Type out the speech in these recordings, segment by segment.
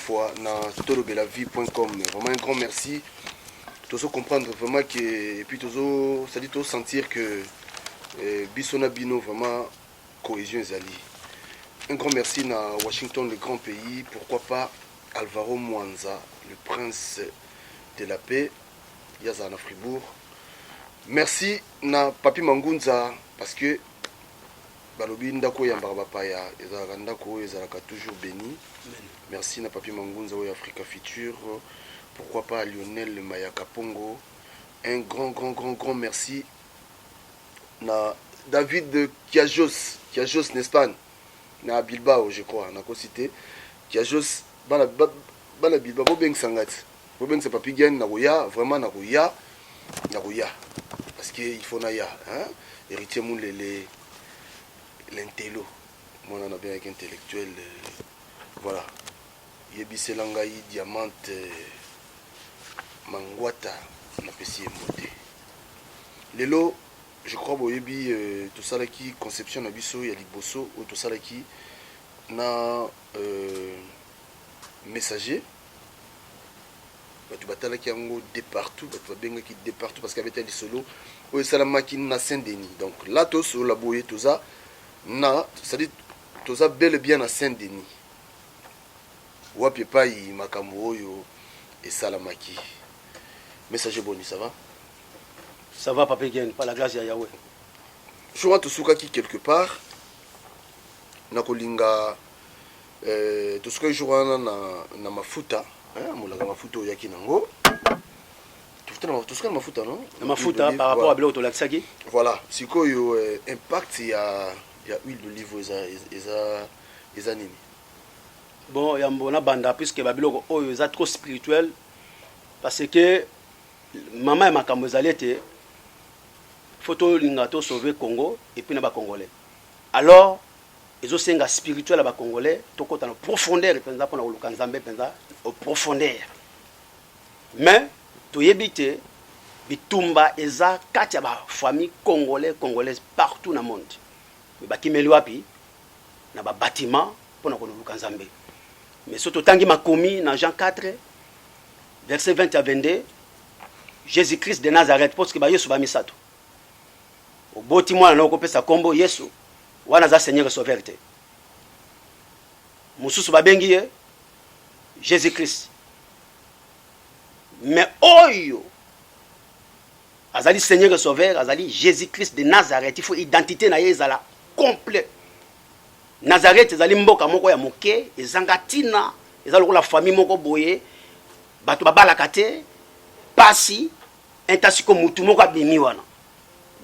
fois dans tolobelavie.com. Vraiment un grand merci. Tous comprendre vraiment que et puis tous ça dit tous sentir que Bissona Bino vraiment cohésion zali. Un grand merci à Washington, le grand pays. Pourquoi pas Alvaro Mwanza, le prince de la paix. Yazana Fribourg. Merci na Papi Mangunza parce que balobi ndako ya mbarbapaya ezalaka ndako ezalaka toujours béni. Merci na Papi Mangunza ou Africa Future. Pourquoi pas Lionel Mayaka Pongo. Un grand merci na David Kiajos n'est-ce pas? Na Bilbao je crois, na ko cité Kiajos bana Bilbao bobeng sangat. Bobeng c'est Papi Gen na Roya, vraiment na Roya. Parce qu'il faut na ya, hein? Héritier moun l'intello. Moi on a bien avec intellectuel voilà. Yebise langai diamante mangwata na pesi emote. Lelo je crois boyebi tout ça là qui conception na biso ya liboso ou tout ça là qui na messager tu batala qui ango de partout tu benga qui de partout parce qu'avec les solo ou salama qui na Saint-Denis. Donc là to sur la boye tout ça na ça dit tout ça bel et bien à Saint-Denis. Wapi pa yi makambo oyo et salamaki. Messager Boni, ça va? Ça va, Papa Gen, par la grâce de Yahweh. Je vois tout ce qui quelque part. Nakolinga tout ce que je vois na mafuta, hein, molaka mafuta yaki nango. Tout ce que mafuta non? Na mafuta par rapport à bilo to laksaki. Voilà, siko yo impact il y a huile d'olive eza nini. Bon, il y a un banda puisque Babylone est trop spirituel parce que maman et ma camozalete photo lingato sauver Congo et puis na ba congolais. Alors ils ont senga spirituel à ba congolais toko dans profondeur penza pour na lukanzambe penza au profondeur. Mais to yebite bitumba eza katia ba famille congolaise partout dans le monde. Ba kimeli wapi na ba bâtiment pour na lukanzambe. Mais surtout, tangi makomi dans Jean 4, verset 20 à 22, Jésus-Christ de Nazareth, parce que Yesu ba misato. Au boti mwana na okopesa kombo Yesu, wana za Seigneur sauveur te. Mususu ba bengi Jésus-Christ. Mais oyo azali Seigneur sauveur, azali Jésus-Christ de Nazareth, il faut identité na yezala complet. Nazareth ezali mboka moko ya moke ezanga tina ezali la famille moko boye bato babalaka te pasi intasiko mutu moko abimi wana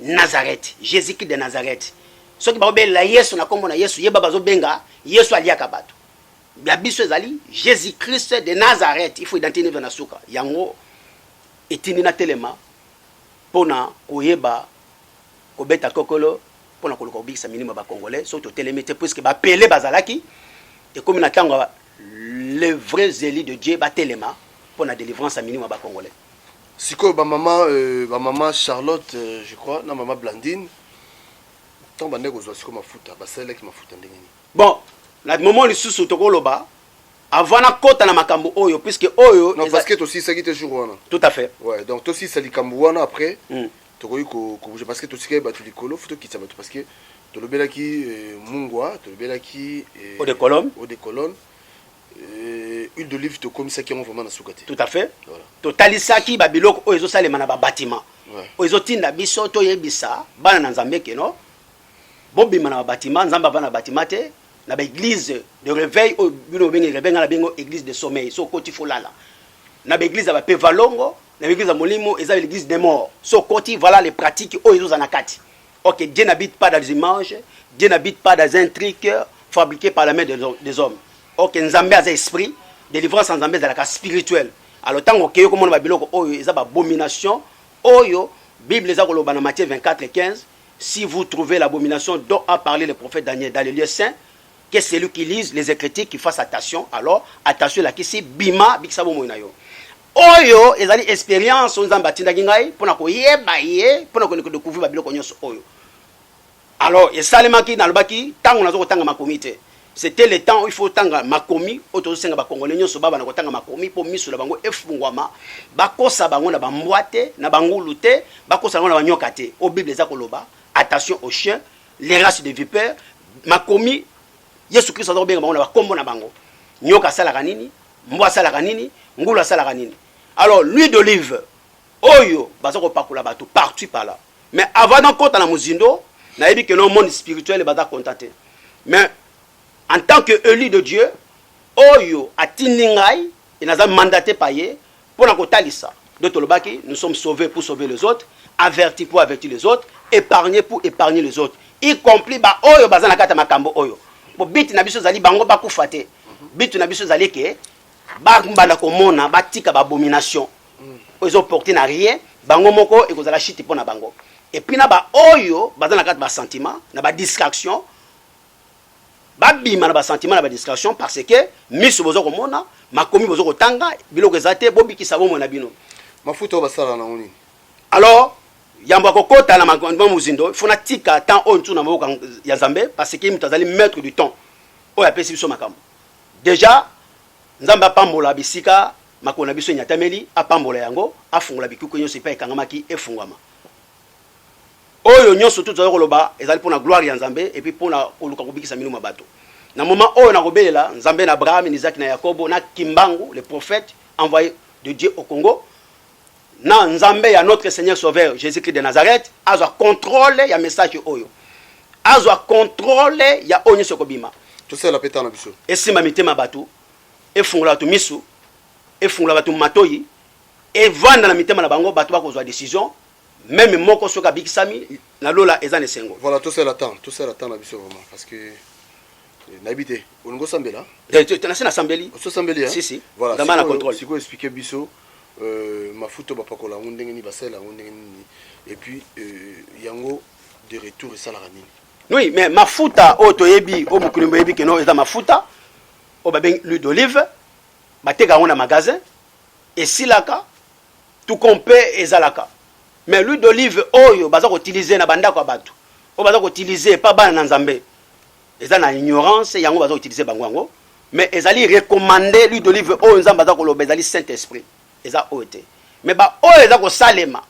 Nazareth Jésus-Christ de Nazareth soki babela Yesu na kombo na Yesu yeba bazobenga Yesu aliaka bato bia biso ezali Jésus-Christ de Nazareth il faut identité na suka yango etindi na telema pona koyeba kobeta kokolo pour na koloko bikisa minima ba congolais surtout télémété puisque ba pelé bazalaki et comme na tango les vrais élus de Dieu ba téléma pour la délivrance à minima ba congolais. Siko ba maman Charlotte je crois na maman Blandine tant ba ndeko zo siko mafuta ba sele ki mafuta ndenge ni. Bon, na moment le sous tokoloba avant na kota na makambo oyo puisque oyo non parce que aussi ça qui te jour wana. Tout à fait. Ouais, donc aussi ça likambo wana après. Parce que tout ce qui est battu les colos, faut qu'il s'abatte parce que tu le bel qui mungwa, tu le bel qui eau de colonne, huile d'olive, tu comme ça qui ont vraiment soukate. Tout à fait. Totalisa qui babiloko oizo sale manaba bâtiment. Oizo tinda biso to yebisa bana na nzambe keno. Bobi manaba bâtiment, nzamba bana bâtiment te na ba église de réveil o bino bengi réveil na bengo église de sommeil. So koti folala. Na ba église ba pe valongo. L'église de Molimo est l'église des morts. So côté voilà les pratiques où ils ont anakati. OK, Dieu n'habite pas dans les images, Dieu n'habite pas dans un truc fabriqué par la main des hommes. OK, Nzambe a un esprit, délivrance en Nzambe dans la spirituelle. Alors tant que comme on va biloko oh ils ont abomination, oh Bible les a dans Matthieu 24:15, si vous trouvez l'abomination dont a parlé le prophète Daniel dans le lieu saint, que c'est lui qui lise les écritures qui fasse attention. Alors attention là qui c'est bima bikisabo moinayo. Oyo ezali expérience on zambatinda ngai pona ko yeba ye pona ko découvrir ba biloko nyonso oyo. Alors esalemaki na lobaki tango nazo kotanga makomite c'était le temps où il faut tanga makomi auto senga ba congolais nyoso baba na kotanga makomi po misu la bango efungwama bakosa bango na bambwate na bangulu te bakosa bango na banyoka te au bible eza koloba attention aux chiens les races de vipères makomi Yesu Christ azo benga bango na bakombo na bango nyoka salaka nini mbwa salaka nini ngulu salaka nini. Alors l'huile d'olive oyo baza ko pakula bato partout par là, mais avant d'encore na muzindo na yebi que le monde spirituel baza contenté, mais en tant que élu de Dieu, Oyo atiningai et n'a mandaté paye pour la kotalisa. De Tolobaki, nous sommes sauvés pour sauver les autres, avertis pour avertir les autres, épargnés pour épargner les autres. Y compris ba Oyo bazana kata makambo Oyo. Pour bit na biso zali bango ba kufate. Bit na biso zali ke ba mbanda ko mona ba tika ba abomination. Ils ont porté na rien, bango moko et kozala chiti pour na bango. Et puis na ba Oyo bazana kata ba sentiment, na ba distraction. Babima na ba sentiment na ba distraction parce que miso bozo ko mona makomi bozo ko tanga biloko ezate bobi ki sabo mona bino mafuta basala na ngoni. Alors yamba ko kota na makomba muzindo fona tika temps on tuna mboka ya Nzambe parce que mutazali maître du temps o ya pesi biso makambo déjà Nzamba pambola bisika makona biso nyatameli apambola yango afungola bikuko nyonso pa ekangamaki efungwama oyo nyonso tout za koloba ezali pona gloire ya Nzambe et puis pona oluka kubikisa minu mabato na moment oyo na kobelela Nzambe na Abraham, Isaac na Yakobo na Kimbangu les prophètes envoyés de Dieu au Congo na Nzambe ya notre Seigneur Sauveur Jésus-Christ de Nazareth azwa contrôle ya message oyo azwa contrôle ya onyo sokobima tout ça la péta na biso esima mitema bato efungola to misu efungola bato matoyi evanda na mitema na bango bato bakozwa décision. Même moko soka bikisami na lola ezane sengo. Voilà tout ça l'attend la biso vraiment parce que n'habité on sambela. Tu na sambeli. On sambeli hein. Si. Voilà. Dans la contrôle. Si quoi expliquer biso mafuto bapakola ndenge ni basela ndenge ni et puis yango de retour et salaka nini. Oui, mais mafuta oto yebi o mukulimbo yebi que non eza mafuta o ba ben l'huile d'olive bateka on na magasin et silaka tout compte ezalaka. Mais l'huile d'olive oyo baza ko utiliser na banda kwa batu o baza ko utiliser pas bana na Nzambe eza na ignorance yango baza ko utiliser bango mais ezali recommander l'huile d'olive oyo Nzambe baza ko loba ezali Saint Esprit eza ote mais ba oyo eza ko salema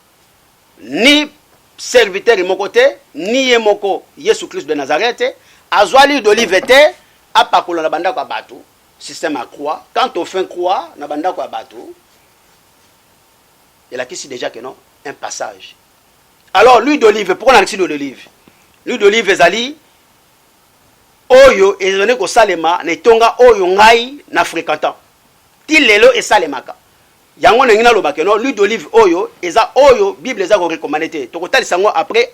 ni serviteur moko te ni ye moko Yesu Christ de Nazareth azwa l'huile d'olive te apakola na banda kwa batu système à croix quand on fait croix na banda kwa batu et là qui c'est déjà que non un passage. Alors l'huile d'olive, pourquoi on a l'huile d'olive? L'huile d'olive ezali oyo ezone ko salema na tonga oyo ngai na fréquentant. Ti lelo esalemaka. Yango ngina lobaka no l'huile d'olive oyo eza oyo Bible eza ko recommander te. To ko talisa ngo après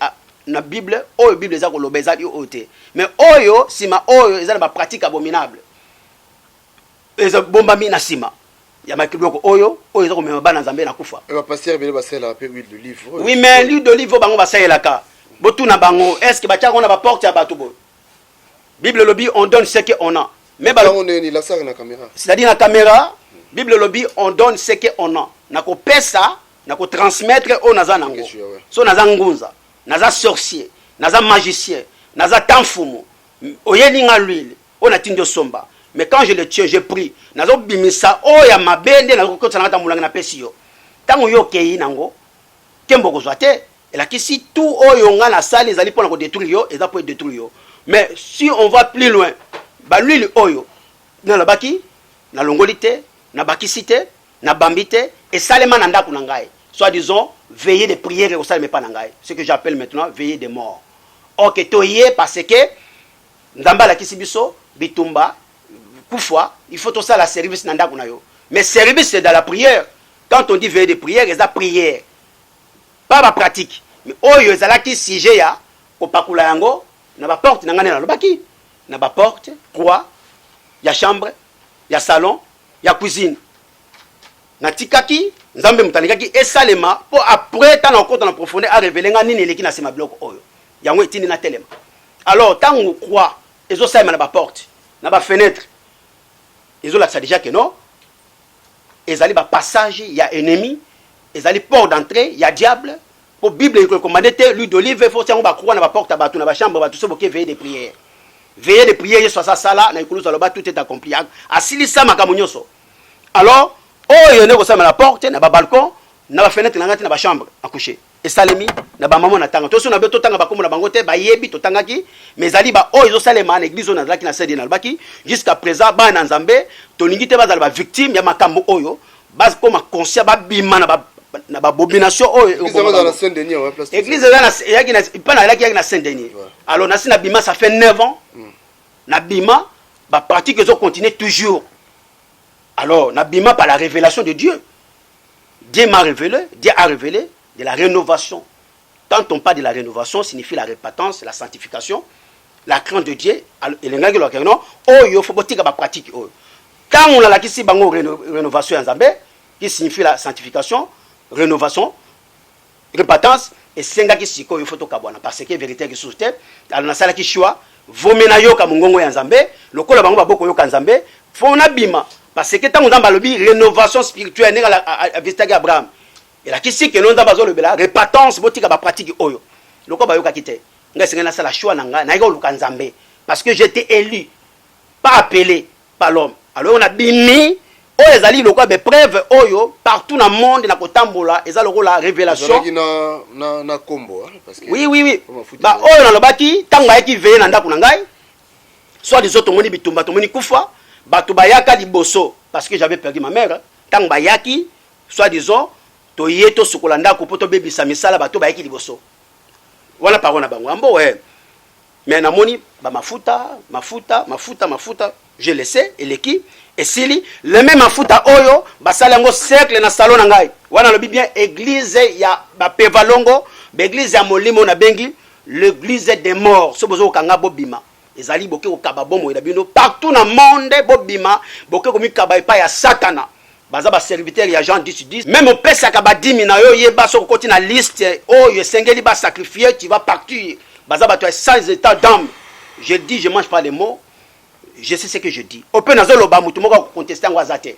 na Bible oyo Bible eza ko lobeza yo ote. Mais oyo sima oyo eza na ba pratique abominable. Eza bombami na sima. Ya makiboko oyo eza ko mema bana Nzambe na kufa. Et va passer bele basela pe huile d'olive. Oui mais l'huile d'olive bango basaelaka. Botu na bango est-ce que batia on a ba porte ya bato bo. Bible lobby on donne ce que on a. Mais ba on est la ça na caméra. C'est-à-dire na caméra Bible lobby on donne ce que on a. Na ko pesa na ko transmettre au naza nango. So naza ngunza, naza sorcier, naza magicien, naza tamfumu. Oyeni nga l'huile, on a tindio somba. Mais quand je le tiens, je prie. Nazo bimisa o ya mabende na ko tsana ta mulanga na pesio. Tango yo kei nango kembo kozwa te. Et là si tout oyo nga na salle ezali pona ko détruire yo, eza pour détruire yo. Mais si on va plus loin, ba l'huile oyo na la baki na longolité, na bakisité, na bambité et salema na ndako na ngai. Soit disons veiller de prières au salme pas na ngai. Ce que j'appelle maintenant veiller des morts. OK, toyé parce que ndamba la kisibiso bitumba Parfois, il faut tout ça la service nanda kunayo. Mais service c'est dans la prière. Quand on dit veiller de prière, c'est la prière. Pas ma pratique. Mais oyo ezalaki sujet ya kopakula yango na ba porte na ngane na lobaki. Na ba porte, quoi? Ya chambre, ya salon, ya cuisine. Na tikaki, Nzambe mutanikaki esalema pour après tant en compte en profondeur à révéler nga nini leki na sema bloc oyo. Yango etini na telema. Alors tant on croit, ezo salema na ba porte, na ba fenêtre. Ils ont là déjà que non. Ils allaient passage, il y a ennemi. Ils allaient port d'entrée, il y a diable. Pour Bible, il recommande l'huile d'olive, il faut que on va croire dans la porte à bateau, dans la chambre, tout ça pour veiller des prières. veillez de prier soit ça sala na ikulu saloba tout est accompli asili sa makamunyoso. Alors oyo ne ko sama la porte na ba balcon na ba fenêtre na ngati na ba chambre à coucher et salemi na ba maman na tanga to so na beto tanga ba komo na bango te ba yebi to tanga ki mais ali ba oyo salema na église na zaki na sedi na baki jusqu'à présent ba na nzambe to lingi te ba za ba victime ya makambo oyo base ko ma conscient ba bima na ba abomination oyo dans la Saint-Denis ouais place église yaki na pas na yaki na Saint-Denis. Alors na sina bima ça fait 9 ans na bima ba pratique ils ont continué toujours. Alors na bima par la révélation de Dieu. Dieu m'a révélé, Dieu a révélé de la rénovation. Quand on parle de la rénovation, signifie la repentance, la sanctification, la crainte de Dieu. Et les gens qui ont il faut que la pratique. Quand on a la question de rénovation en Zambé, qui signifie la sanctification, rénovation, repentance, et c'est un qui s'y il faut que parce que la vérité est sur terre. Alors, on a ça qui choix, vomenayo comme ngongo en Zambé, le col bango bako yo en Zambé, faut na bima. Parce que tant on a rénovation spirituelle, à Vistagi Abraham. Et la question que nous avons le bela, repentance, botika ba pratique oyo. Le ko ba yo kakite. Nga senga na sala choix nanga, na yo luka Nzambe. Parce que j'étais élu, pas appelé par l'homme. Alors on a bimi, o ezali le ko be preuve oyo partout dans le monde na kotambola, ezali le ko la révélation. Na combo parce que oui. Ba oyo na lobaki, tanga yaki veiller na ndako na ngai. Soit des autres moni bitumba to moni kufa. Bato bayaka liboso parce que j'avais perdu ma mère tant bayaki soit disant to yeto sukolanda ko poto bebisa misala bato bayaki liboso wana parole na bango ambo mais na moni ba mafuta je laissé eleki et sili le même mafuta oyo basala ngo cercle na salon na ngai wana lobi bien église ya ba pevalongo ba église ya molimo na bengi l'église des morts so bozo kanga bobima ezali boke ko kaba bomo ila bino partout dans le monde bobima boke ko mi kaba epa ya satana baza ba serviteur ya Jean 10:10 même au pesa kaba 10 na yo yeba so ko na liste oyo sengeli ba sacrifier tu vas partir baza ba toi sans état d'âme je dis je mange pas les mots je sais ce que je dis open nazo loba mutu moko ko contester ngo azate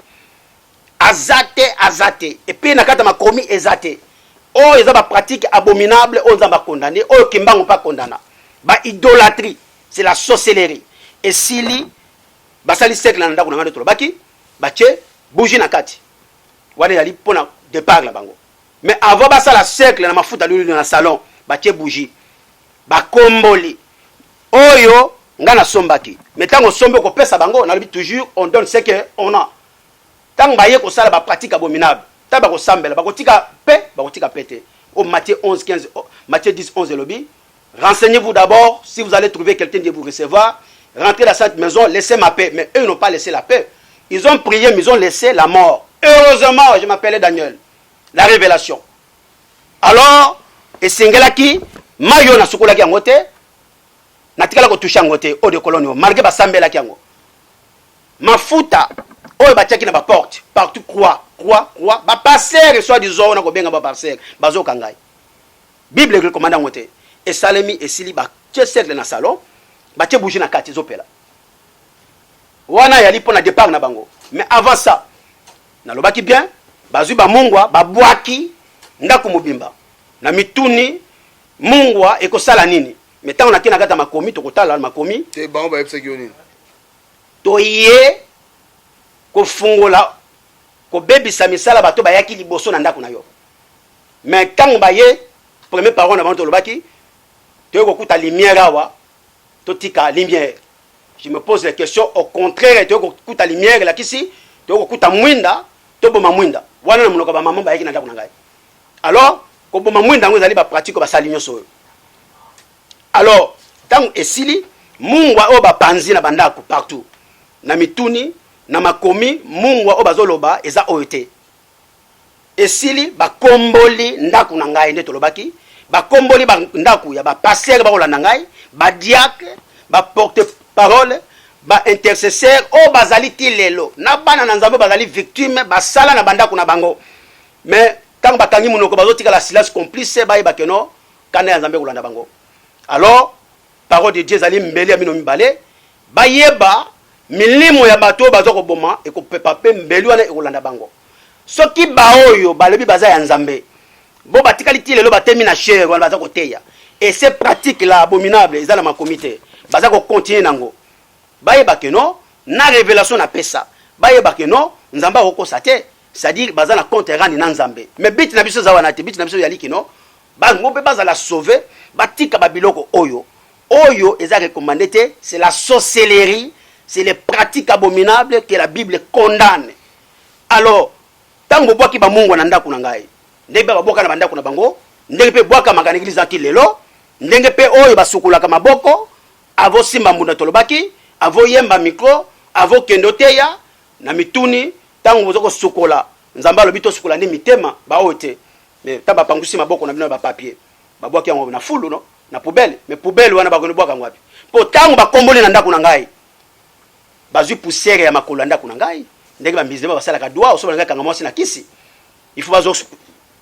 et puis na kata makomi ezate oh eza ba pratique abominable on za ba condamner oh kimbango pas condamner ba idolâtrie. C'est la sorcellerie. Et sili, basali sek la nanda kunanga de tolobaki, bache, bougie na kati. Wane yali pona départ la bango. Mais avant basala sek la mafuta lulu dans le salon, bache bougie. Ba komboli. Oyo, ngana sombaki. Mais tant qu'on sombe ko pesa bango, on a toujours, on donne ce qu'on a. Tant baye ko sala ba pratique abominable. Tant ba ko sambela, ba ko tika pete. Au Matthieu 11, 15, Matthieu 10, 11 et lobby. Renseignez-vous d'abord, si vous allez trouver quelqu'un de vous recevoir, rentrez dans cette maison, laissez ma paix. Mais eux n'ont pas laissé la paix. Ils ont prié, mais ils ont laissé la mort. Heureusement, je m'appelais Daniel. La révélation. Alors, et Singelaki, Mayo na sukola ki angote, natikala ko toucher angote, o de colonio, malgré ba sambela ki ango. Mafuta, o ba tchaki na ba porte, partout croix, ba passer, soit disant, on a ko benga ba passer, bazo kangai. Bible recommande angote. Et salemi et sili ba tche cercle na salon ba tche bouger na kati zopela wana yali pona départ na bango mais avant ça na lobaki bien bazui ba mungwa ba bwaki ndako mobimba na mituni mungwa ekosala nini mais tant on a kina kata makomi to kotala makomi te bango ba epsa kioni to ye ko fungola ko bebisa misala bato bayaki liboso na ndako na yo mais quand ba ye premier parole na bango to lobaki tu as lumière awa, totika lumière. Je me pose la question au contraire, tu as lumière là ici, tu as mwinda, tu as mwinda. Wana na ba maman ba yaki na ndako na ngai. Alors, ko boma mwinda ngo ezali ba pratique ba salinyo so. Alors, tant esili, mungwa o ba panzi na bandako partout. Na mituni, na makomi, mungwa o bazoloba eza oyote. Esili ba komboli ndako na ngai nde tolobaki. Ba komboli ba ndaku ya ba passer ba kolanda ngai ba diacre ba porte parole ba intercesseur o bazali tilelo na bana na nzambe bazali victime ba sala na bandako na bango mais quand ba kangi munoko bazotika la silence complice ba yeba keno kana ya nzambe kolanda bango alors parole de Dieu zali mbeli amino mibale ba yeba milimo ya bato bazoko boma e ko pepa pe mbeli wana e kolanda bango soki ba oyo balebi baza ya nzambe bo batikali ti lelo batemi na cher wana baza koteya et ces pratiques là abominables ezala ma comité baza ko continuer nango bayeba ke non na révélation na pesa bayeba ke non nzamba okosa te c'est-à-dire baza na compte randi na nzambe mais bit na biso za wana te bit na biso yali ke non bango pe baza la sauver batika babiloko oyo eza recommandé te c'est la sorcellerie c'est les pratiques abominables que la Bible condamne. Alors tango boki ba mungu na ndako na ngai ndenge ba boka na bandako na bango ndenge pe boka makana église anti lelo ndenge pe oyo basukulaka maboko avo simba mbunda tolobaki avo yemba micro avo kendoteya na mituni tango bozoko sukola nzamba lobi to sukola ndi mitema ba ote mais taba pangusi maboko na bino ba papier ba boki yango na fulu no na poubelle mais poubelle wana bakoni boka ngwapi po tango bakomboli na ndako na ngai bazui poussière ya makolo na ndako na ngai ndenge ba mbizema basalaka doa osoba ngaka kanga mosi na kisi il faut bazo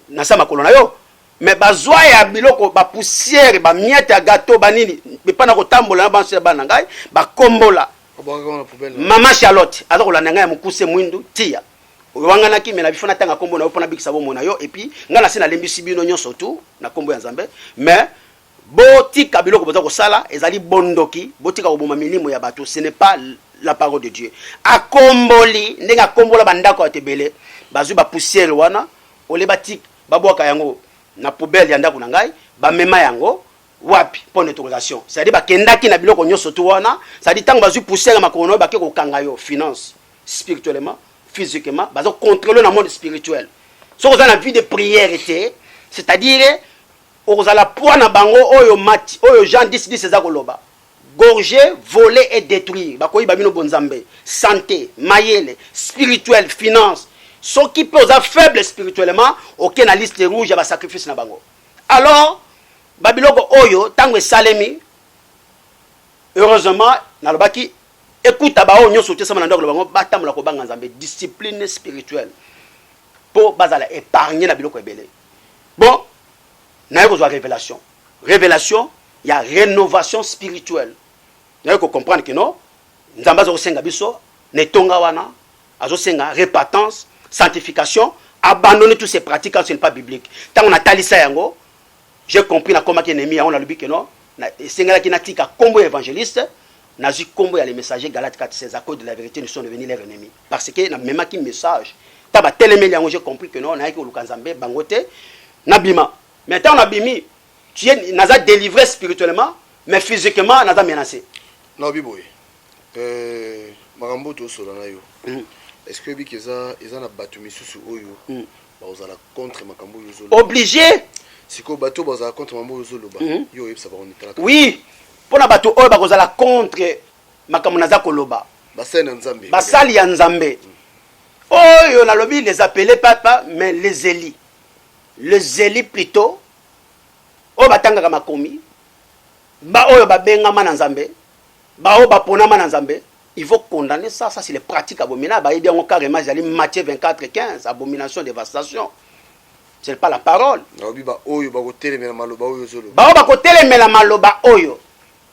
na sama makolo na yo mais bazwa ya biloko ba poussière ba miette ya gâteau banini bepana ko tambola na banse ba na ngai ba kombola mama Charlotte aza ko landa ngai ya mukuse mwindu tia wangana ki me na bifona tanga kombo na opona bikisa bo mona yo et puis ngana sina lembisi bino nyonso tu na kombo ya Nzambe mais botika biloko boza ko sala ezali bondoki botika ko boma milimo ya bato ce n'est pas la parole de Dieu akomboli ndenga kombola bandako atebele bazui ba poussière wana ole batik babwaka yango na poubelle ya ndako na ngai ba mema yango wapi pour autorisation c'est-à-dire bakendaki na biloko nyonso tu wana c'est-à-dire tango bazui poussière makono ba ke ko kanga yo finance spirituellement physiquement bazo contrôler le monde spirituel so vous avez la vie de prière c'est-à-dire vous avez la poids na bango oyo mati oyo Jean 10:10 eza koloba gorger voler et détruire bakoyi babino bonzambe santé mayele spirituel finance ceux qui peuvent être faibles spirituellement aucun na liste rouge ya ba sacrifice na bango alors babiloko oyo tango esalemi heureusement na lobaki écoute ba onyo sote sama na ndako bango batamula ko banga Nzambe discipline spirituelle pour bazala épargner na biloko ebele bon na yoko zo révélation il y a rénovation spirituelle na yoko comprendre que non Nzamba zo senga biso ne tonga wana azo senga repentance sanctification abandonner toutes ces pratiques quand ce n'est pas biblique tant on a talisa yango j'ai compris na koma ki ennemi on a le but que non na senga ki na tika kombo évangéliste nazi kombo ya les messagers Galates 4:16 à cause de la vérité nous sont devenus leurs ennemis parce que na même qui message taba telemeli yango j'ai compris que non na yaki lukanzambe bangote na bima maintenant on a bimi tu es naza délivré spirituellement mais physiquement naza menacé na biboy marambo to solo na yo est-ce que bikeza eza na batu misusu oyo ba ozala contre makambo yo zolo obligé siko bato bazala contre makambo yo zolo ba yo yebisa ba on itala oui pona bato oyo bakozala contre makambo naza koloba basali ya Nzambe oyo nalobi les appeler papa mais les élis plutôt oyo batangaka makomi ba oyo babengama na Nzambe ba oyo baponama na Nzambe il faut condamner ça c'est les pratiques abominables ba bien carrément jali Matthieu 24:15 abomination dévastation c'est pas la parole ba oyo bakotelemela maloba oyo zolo ba oyo bakotelemela maloba oyo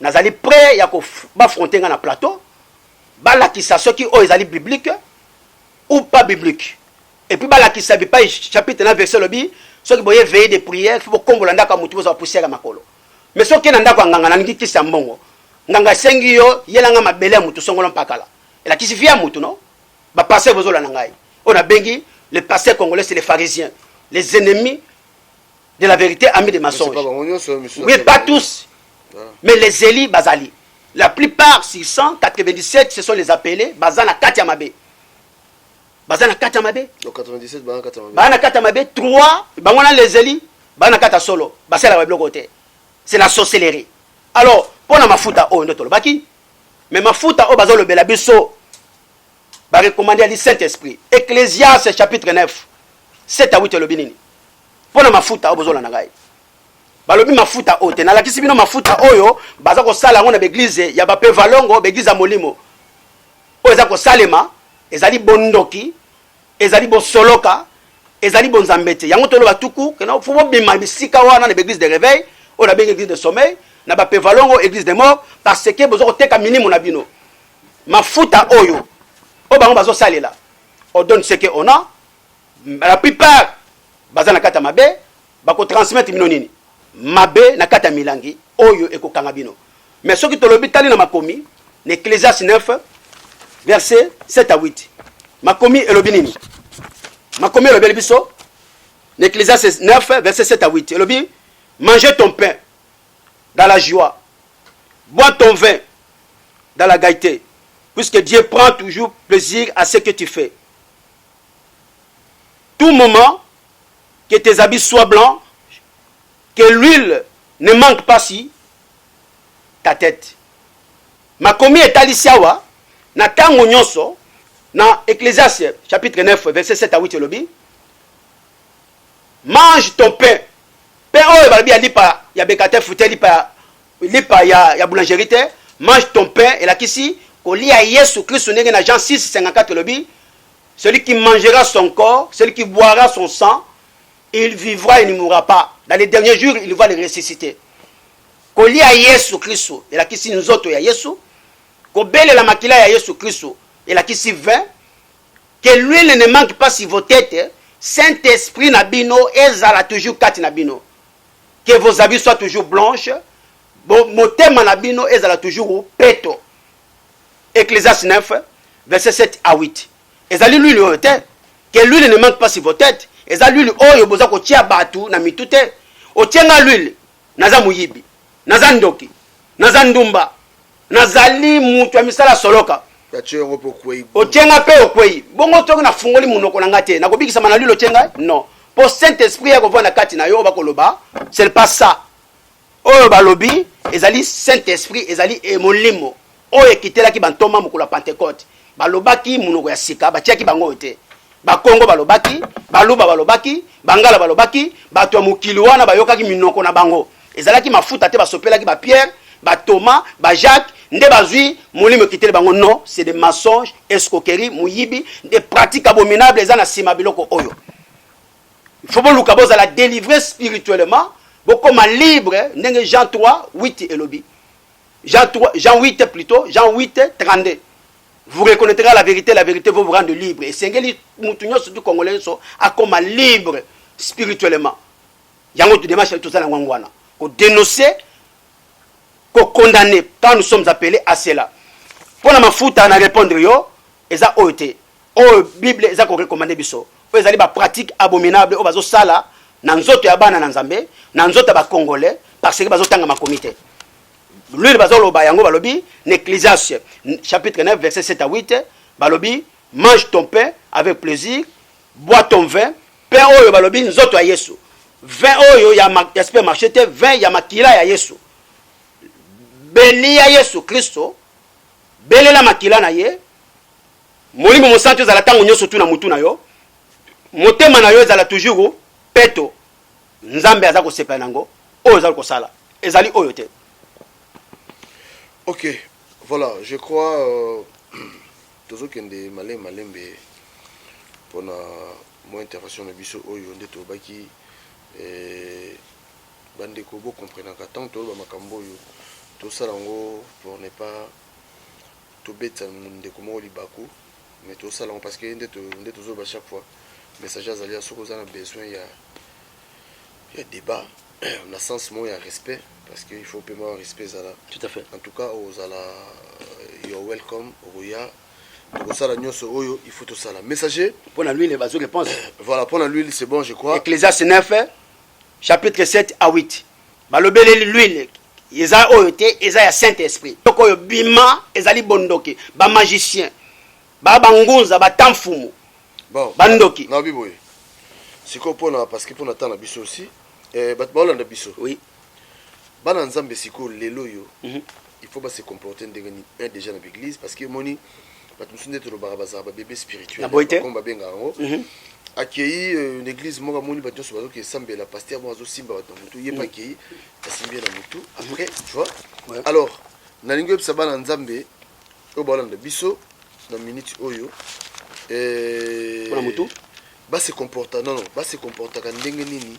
nazali prêt ya ko affronter na plateau balakisa soki oyo ezali biblique ou pas biblique et puis balakisa bipa chapitre 9 verset lobi soki boye veiller de prière faut kombola ndaka mutu boza poussière ya makolo mais soki na ndako nganga na ngi kisa mbongo nganga sengi yo yelanga mabele mutu songolo mpakala et la kisifia mutu non ba passer bozola na ngai on a bengi les pasteurs congolais c'est les pharisiens les ennemis de la vérité amis des mensonges oui pas tous. Mais les élis bazali la plupart 697 ce sont les appelés bazana Katiamabe donc 97 bazana Katiamabe 3 bangona les élis bazana kata solo basala ba bloc côté c'est la sorcellerie alors pona mafuta o ndoto lobaki mais mafuta o bazolo bela biso ba recommander à Saint-Esprit Ecclésiaste chapitre 9 7 à 8 le binini pona mafuta o bozola na ngai balobi mafuta ote na lakisi bino mafuta oyo baza ko sala ngona beglise ya bape valongo beglise molimo o eza ko salema ezali bondoki ezali bosoloka ezali bonzambete yango tolo batuku kena fubo bima bisika wana na beglise de réveil o na bengi église de sommeil na bape valongo église de mort parce que bozo ko teka minimo na bino mafuta oyo o bango bazo salela on donne ce que on a la plupart bazana kata mabe bako transmettre bino nini mabe na kata milangi oyo ekokanga bino Mais ce qui te le tali na makomi, Ecclésiaste 9, verset 7 à 8. Makomi et le binini. Makomi et le biso. Ecclésiaste 9, verset 7 à 8. Et le bi, mangez ton pain dans la joie. Bois ton vin dans la gaieté. Puisque Dieu prend toujours plaisir à ce que tu fais. Tout moment, que tes habits soient blancs, que l'huile ne manque pas si ta tête. Makomi et Talisiawa, na tango nyonso, na Ecclésiaste chapitre 9, verset 7 à 8, lobi. Mange ton pain. Pain oyo balabi ya lipa ya bekate fute lipa ya boulangerie te. Mange ton pain et la kisi kolia Yesu Christ ndenge na Jean 6 54 lobi. Celui qui mangera son corps, celui qui boira son sang, il vivra et ne mourra pas. Dans les derniers jours, il va le ressusciter. Kolia Yesu Christ et la kisi nzoto ya Yesu. Kobele la makila ya Yesu Christ et la kisi vin. Que l'huile ne manque pas sur vos têtes. Saint-Esprit Nabino ezala toujours kati Nabino. Que vos habits soient toujours blanches. Motema Nabino ezala toujours peto. Ecclésiaste 9, verset 7 à 8. Ezali l'huile oyote. Que l'huile ne manque pas sur vos têtes. Ezali l'huile oyo boza kotia batu na mitute. Otienga l'huile. Naza muyibi. Naza ndoki. Naza ndumba. Nazali mutu ya misala soloka. Otienga pe okwei. Bongo tongo na fungoli munoko na ngate. Na kobikisa mana l'huile otienga? Non. Pour Saint-Esprit ya kovana kati na yo bakoloba. C'est pas ça. Oyo balobi. Ezali Saint-Esprit. Ezali emolimo. Oyo ekitelaki bantoma mokolo ya Pentecôte. Balobaki munoko ya sika. Batiaki bango te. Bakongo balobaki. Baluba balobaki. Bangala balobaki. Bato ya mokili wana bayokaki minoko na bango. Ezalaki mafuta te basopelaki ba Pierre, ba Thomas, ba Jacques, nde bazui molimo kitele bango. Non, c'est des mensonges, escroqueries, muyibi, des pratiques abominables ezana sima biloko oyo. Il faut boluka boza la délivrer spirituellement, bokoma libre, ndenge Jean 3, 8 elobi. Jean 8 plutôt, Jean 8, 32. Vous reconnaîtrez la vérité va vous rendre libre. Et sengeli mutunyo surtout congolais so akoma libre spirituellement. Yango tu démarche tout ça na ngwana. Ko dénoncer, ko condamner quand nous sommes appelés à cela. Pour la mafuta na répondre yo, eza oyote. O Bible eza ko recommander biso. O ezali ba pratique abominable o bazo sala na nzoto ya bana na Nzambe, na nzoto ba congolais parce que bazo tanga ma comité. Lui le bazo loba yango balobi, Ecclésiaste chapitre 9 verset 7 à 8, balobi, mange ton pain avec plaisir, bois ton vin, pain oyo balobi nzoto ya Yesu. Vin oyo ya supermarché te, vin ya makila ya Yesu. Beli ya Yesu Kristo, beli la makila na ye. Molimo mosantu ezala tango nyoso tu na mutu na yo. Motema na yo ezala toujours peto. Nzambe aza ko sepela nango, oyo ezali ko sala. Ezali oyo te. Ok, voilà, je crois tozo kende malembe pour mon intervention na biso oyo ndeto baki bandeko bo comprendre ka tant to ba makambo yo to sala ngo pour ne pas to beta ndeko mo libako mais to sala parce que ndeto zo ba chaque fois message azali a soko za besoin ya débat na sens mo ya respect parce qu'il faut paiement respect zala. Tout à fait. En tout cas aux ala you're welcome oya pour ça la nyonso oyo il faut tout ça la messager pour la l'huile bazo réponse. Voilà pour l'huile c'est bon je crois. Ecclésiaste 9 chapitre 7 à 8. Balobele l'huile eza oyote eza ya Saint-Esprit. Toko yo bima ezali bondoki ba magicien ba bangunza ba tamfumu. Bon bandoki. Na biboye. C'est quoi pour parce que pour natana biso aussi bat baolanda biso. Oui. Bana nzambe siko lelo yo. Il faut pas se comporter déjà dans l'église parce que moni batumsunde to ba bébé spirituel comme ba benga ngo. Accueilli une église moka moni bato so bazo ke sambela pasteur mo azo simba bato mutu yepa accueilli asimbia na mutu après tu vois. Ouais. Alors na lingo psa bana nzambe o baolanda biso na minute oyo pour mutu ba se comporta non ba se comporta ka ndenge nini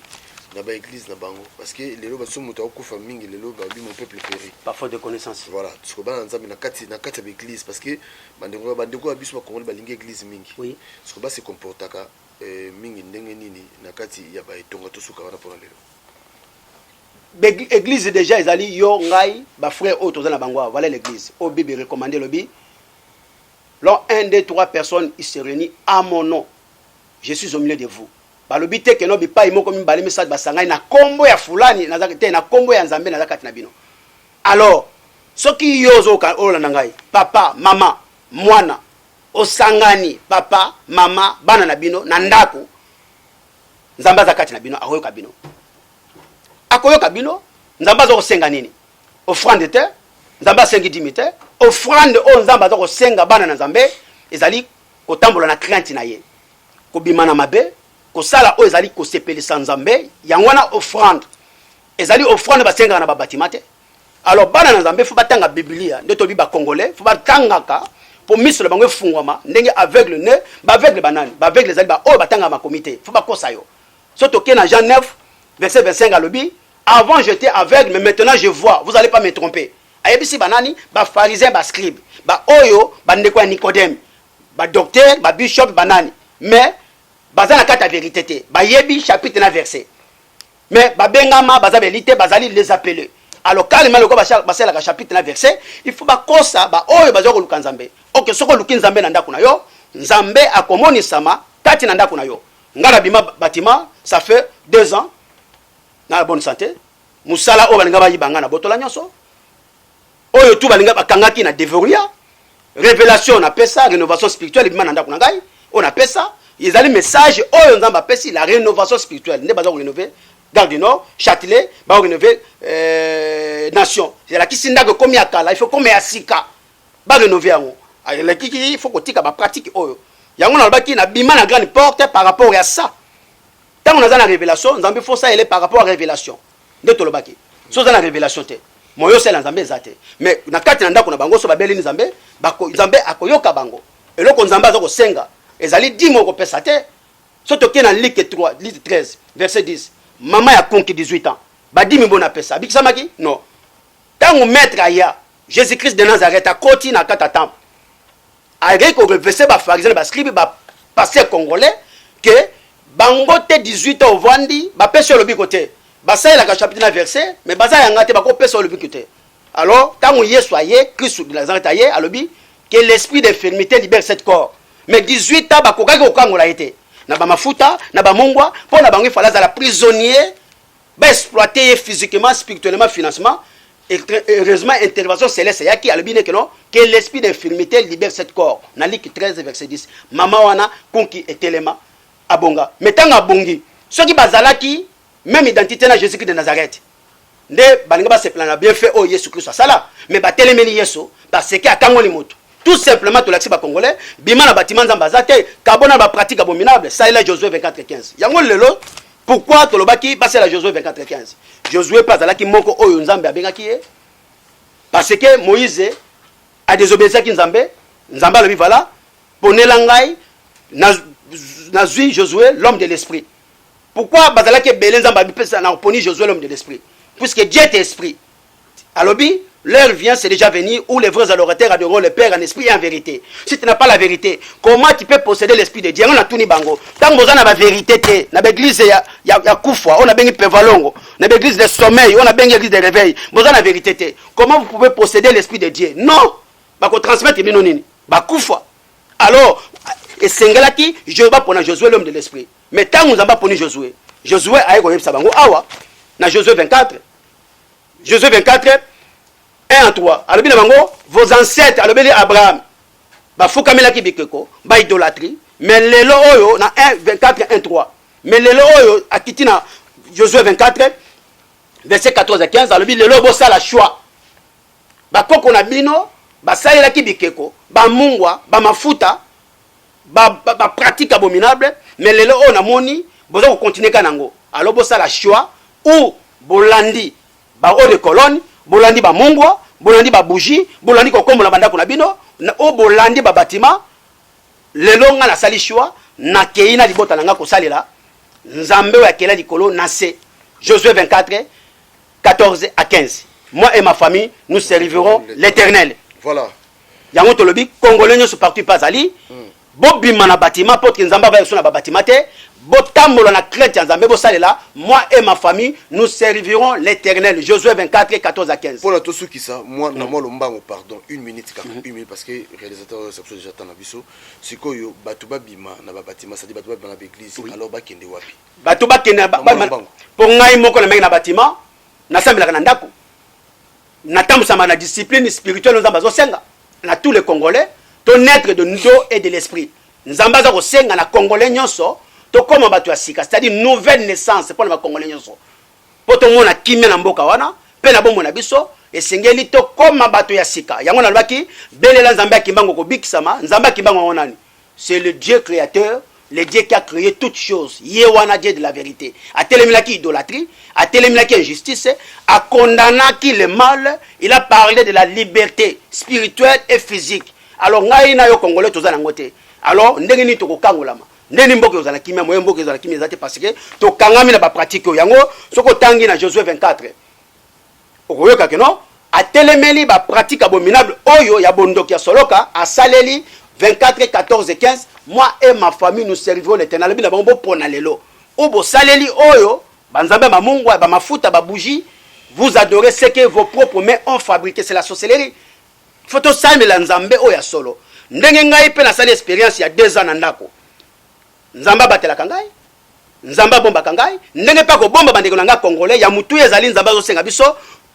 na ba église na bango parce que lelo baso mutu akufa mingi lelo ba bi mon peuple péri par faute de connaissance. Voilà parce que bana nzambe na kati ya église parce que bandeko biso ba kongoli ba lingi église mingi. Oui. Parce que ba se comporta ka mingi ndenge nini na kati ya ba etonga to suka wana pona lelo. église déjà ezali yo ngai ba frère autres na bango voilà l'église au Bible recommandé le bi. Lors 1 2 3 personnes ils se réunissent à mon nom. Je suis au milieu de vous. Ba le bi te que no bi pa imo comme balé message ba sangai na kombo ya fulani na zakete na kombo ya nzambe na zakati na bino. Alors soki yozo ka olanda ngai papa mama mwana osangani papa mama bana na bino na ndako nzamba zakati na bino akoyoka bino akoyoka bino nzamba zo kosenga nini offrande te nzamba sengi dimite offrande o nzamba zo kosenga bana na nzambe ezali kotambola na crainte na ye kobima na mabe kosala o ezali kosepelisa nzambe yangwana offrande ezali offrande basenga na babatima te. Alors bana na nzambe faut batanga biblia nde tobi ba congolais faut batangaka pour miso le bango fungwama ndenge aveugle ne ba aveugle banani ba aveugle ezali ba o batanga ma comité faut ba kosa yo surtout que dans Jean 9 verset 25 à l'obi avant j'étais aveugle mais maintenant je vois vous allez pas me tromper ayebisi banani ba pharisien ba scribe ba oyo ba ndeko ya Nicodème ba docteur ba bishop banani mais bazana kata vérité te ba yebi chapitre na verset mais ba bengama baza belité bazali les appeler. Alors carrément le basela ka chapitre na verset il faut ba kosa ba oyo bazo ko luka nzambe OK soko luki nzambe na ndako na yo nzambe akomoni sama kati na ndako na yo ngala bima bâtiment ça fait 2 ans na la bonne santé musala o balinga ba yibanga na botola nyoso oyo tu balinga bakangaki na devoria révélation na pesa rénovation spirituelle bima na ndako na ngai on a pesa ezali message oyo nzamba pesi la rénovation spirituelle ne bazo ko rénover Garde du Nord, Châtelet, va rénover Nation. C'est là qui s'est dit comme il y a il faut comme il y a Sika, va rénover en haut. Il faut que tu aies pratique. Il y a un qui a bima la grande porte par rapport à ça. Tant qu'on a la révélation, nous avons fait ça elle est par rapport à la révélation. De tout le baki. Soit dans la révélation te. Moi yo c'est l'Nzambe zate. Mais na kati na ndako na bango so ba beli Nzambe, bako Nzambe akoyoka bango. Et loko Nzambe azoko senga. Ezali 10 moko pesa te. Surtout que dans Luc 3, Luc 13, verset 10. Maman a conquis 18 ans. Badi mi bona pesa. Biki samaki? Non. Tant maître aya, Jésus-Christ de Nazareth a côté na kata temple. Avec au verset ba pharisien ba scribe ba pasteur congolais que bangote 18 ans au vandi ba pesa le bikote. Ba ça la chapitre na verset mais ba ça yanga te ba ko pesa le bikote. Alors tant Yesu aye Christ de Nazareth aye alobi que l'esprit d'infirmité libère cet corps. Mais 18 ans ba ko kaka okangola été. Na ba mafuta na ba mongwa pour na bangi fala za la prisonnier ba exploiter physiquement spirituellement financement et heureusement intervention céleste yaki albine que non que l'esprit d'infirmité libère cet corps na Luc 13 verset 10 mama wana konki etelema abonga metanga bongi soki bazalaki même identité na Jésus-Christ de Nazareth nde balinga ba se plana bien fait oh Yesu Christ sala mais ba telemeli Yesu parce que akangoli moto. Tout simplement, tout l'accès congolais, bima na bâtiment zambazate, kabona ba pratique abominable, ça est là Josué 24:15. Yango lelo, pourquoi tolobaki passer la Josué 24:15? Josué pas là qui moko oyo nzambe abengaki ye. Parce que Moïse a désobéi à Nzambe, nzamba le voilà, ponela ngai na zui Josué l'homme de l'esprit. Pourquoi bazalaki belé nzamba bipesa na poni Josué l'homme de l'esprit? Puisque Dieu est esprit. Alobi l'heure vient, c'est déjà venu, où les vrais adorateurs adoreront le Père en esprit et en vérité. Si tu n'as pas la vérité, comment tu peux posséder l'esprit de Dieu? On a tout ni bango. Tant que vous avez la vérité, on a l'église, il y a Koufwa, on a bien Pevalongo, on a l'église de sommeil, on a bien l'église de réveil. Vous avez la vérité. Comment vous pouvez posséder l'esprit de Dieu? Non. Bah, qu'on transmette les minonini. Bah, Koufwa. Alors, et c'est là qui, je vais pour Josué, l'homme de l'esprit. Mais tant que vous avez pour Josué, Josué a eu Sabango, awa, na Josué 24. Josué 24. 1 à 3. Alors, vos ancêtres, alors, Abraham, Foukamela Kibikeko, idolâtrie, mais les loyo, na 1, 24, 1, 3. Mais les loyo, à Kitina, Josué 24, verset 14 à 15, alors, les loyo, ça la choix. Koko na bino, Saïla Kibikeko, Mungwa, Mafuta, pratique abominable, mais les loyo, na moni, vous allez continuer Kanango. Alors, ça la choix, ou Bolandi, haut de colonne, bolandi ba mongwa bolandi ba bougie bolandi ko kombola bandako na bino na o bolandi ba bâtiment lelo nga na sali choix na keina libota nanga ko salela nzambe wa kela likolo na se Josué 24 14 à 15. Moi et ma famille nous servirons l'Éternel. Voilà. Yango tolobi congolais nyo partout pas ali bobima na bâtiment pour que nzamba va na bâtiment te botambola na crainte ya nzambe bosalela moi et ma famille nous servirons l'Éternel. Josué 24 14 à 15. Pour la tosu qui ça moi na moi lombango pardon 1 minute une minute parce que réalisateur réception déjà tana biso sikoyo batu babima na bâtiment ça dit batu babima na église alors ba kende wapi batu ba kende pour ngai moko na meki na bâtiment na sambela na ndako na tambusama na discipline spirituelle nzamba zo senga na tous les Congolais ton naître de l'eau et de l'esprit nzamba za ko senga na Congolais nyonso to koma batu ya sika c'est-à-dire nouvelle naissance pour les Congolais nyonso po to mona kimia na mboka wana pe na bomona biso esengeli to koma batu ya sika yango na lobaki belela nzambe akimbango ko bikisama nzambe akimbango onani c'est le Dieu créateur, le Dieu qui a créé toutes choses yewana Dieu de la vérité a téléminaki idolâtrie a téléminaki injustice a condamnaki le mal il a parlé de la liberté spirituelle et physique alors ngai na yo Congolais toza nango te alors ndenge ni to ko kangolama ndeni mboke ozala kimia moye mboke ozala kimia zate parce que to kangami na ba pratique yango soko tangi na Josué 24 okoyoka ke no atelemeli ba pratique abominable oyo ya bondoki ya soloka asaleli 24 14 15 moi et ma famille nous servirons l'Éternel bina bombo pona lelo obo saleli oyo banzambe ba mungu ba mafuta ba bougie vous adorez ce que vos propres mains ont fabriqué c'est la sorcellerie photo samela nzambe oya solo ndenge ngai pe na sali expérience ya 2 ans na ndako nzamba batela kangai nzamba bomba kangai ndenge pa ko bomba bandeko nanga Congolais ya mutu ezali nzamba zo senga biso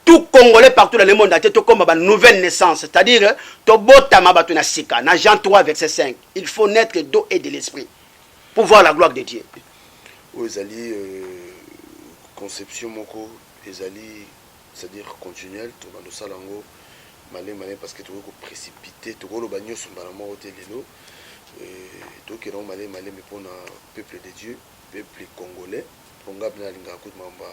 tout Congolais partout dans le monde ate to komba ba nouvelle naissance c'est-à-dire to botama batu na sika na Jean 3 verset 5 il faut naître d'eau et de l'esprit pour voir la gloire de Dieu. Ezali conception moko ezali c'est-à-dire continuelle to bando salango malé parce que to ko précipiter to ko lo banyo sumbala mo lelo to ke non malé mais pour na peuple de Dieu peuple congolais ponga bina linga kut mamba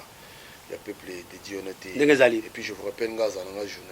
ya peuple de Dieu on était et puis je vous rappelle ngaza na journée